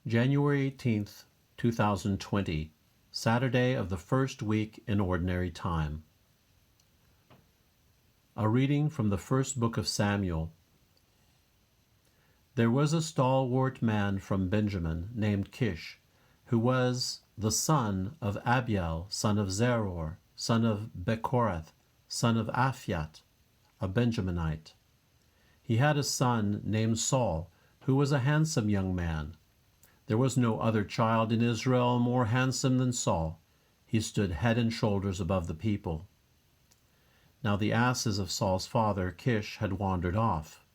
January 18th, 2020, Saturday of the first week in Ordinary Time. A reading from the first book of Samuel. There was a stalwart man from Benjamin named Kish, who was the son of Abiel, son of Zeror, son of Bechorath, son of Aphiat, a Benjaminite. He had a son named Saul, who was a handsome young man. There was no other child in Israel more handsome than Saul. He stood head and shoulders above the people. Now the asses of Saul's father Kish had wandered off.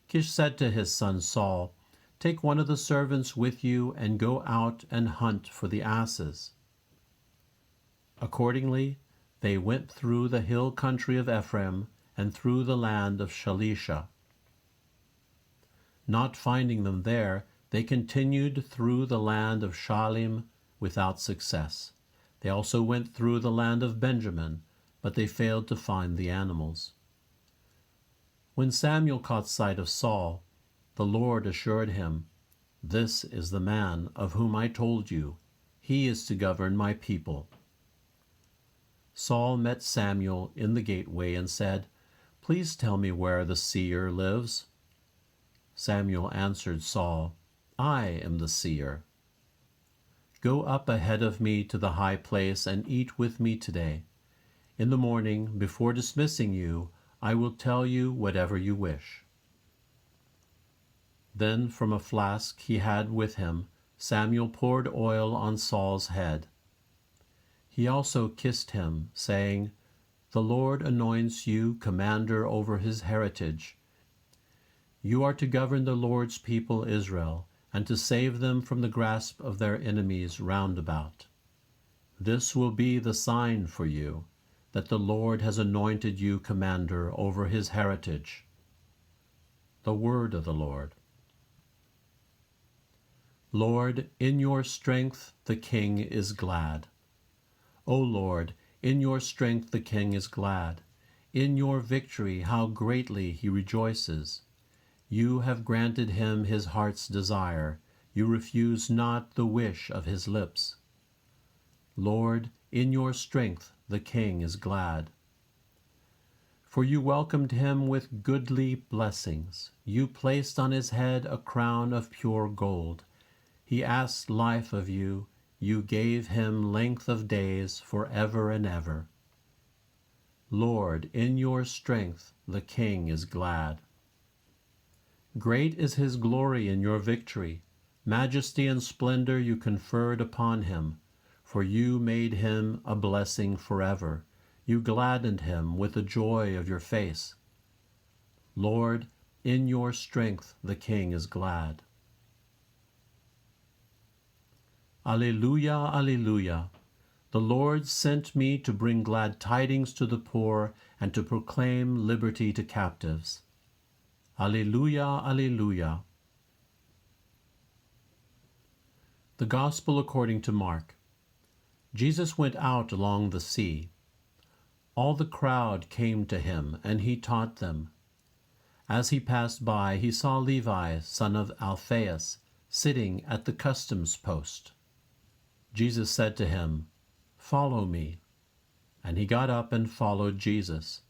Kish said to his son Saul, "Take one of the servants with you and go out and hunt for the asses." Accordingly, they went through the hill country of Ephraim and through the land of Shalisha. Not finding them there, they continued through the land of Shalim without success. They also went through the land of Benjamin, but they failed to find the animals. When Samuel caught sight of Saul, the Lord assured him, "This is the man of whom I told you. He is to govern my people." Saul met Samuel in the gateway and said, "Please tell me where the seer lives." Samuel answered Saul, "I am the seer. Go up ahead of me to the high place and eat with me today. In the morning, before dismissing you, I will tell you whatever you wish." Then from a flask he had with him, Samuel poured oil on Saul's head. He also kissed him, saying, "The Lord anoints you commander over his heritage. You are to govern the Lord's people Israel, and to save them from the grasp of their enemies round about. This will be the sign for you, that the Lord has anointed you commander over his heritage." The word of the Lord. Lord, in your strength the king is glad. O Lord, in your strength the king is glad. In your victory how greatly he rejoices. You have granted him his heart's desire. You refuse not the wish of his lips. Lord, in your strength the king is glad. For you welcomed him with goodly blessings. You placed on his head a crown of pure gold. He asked life of you. You gave him length of days forever and ever. Lord, in your strength the king is glad. Great is his glory in your victory. Majesty and splendor you conferred upon him, for you made him a blessing forever. You gladdened him with the joy of your face. Lord, in your strength the king is glad. Alleluia, alleluia. The Lord sent me to bring glad tidings to the poor and to proclaim liberty to captives. Alleluia, alleluia. The Gospel according to Mark. Jesus went out along the sea. All the crowd came to him, and he taught them. As he passed by, he saw Levi, son of Alphaeus, sitting at the customs post. Jesus said to him, "Follow me." And he got up and followed Jesus.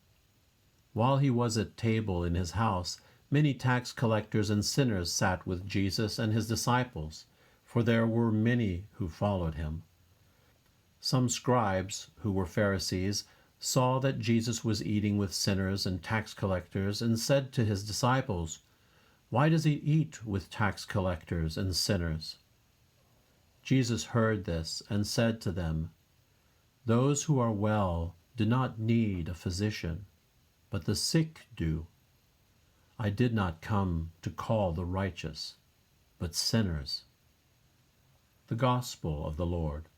While he was at table in his house, many tax collectors and sinners sat with Jesus and his disciples, for there were many who followed him. Some scribes, who were Pharisees, saw that Jesus was eating with sinners and tax collectors, and said to his disciples, "Why does he eat with tax collectors and sinners?" Jesus heard this and said to them, "Those who are well do not need a physician, but the sick do. I did not come to call the righteous, but sinners." The Gospel of the Lord.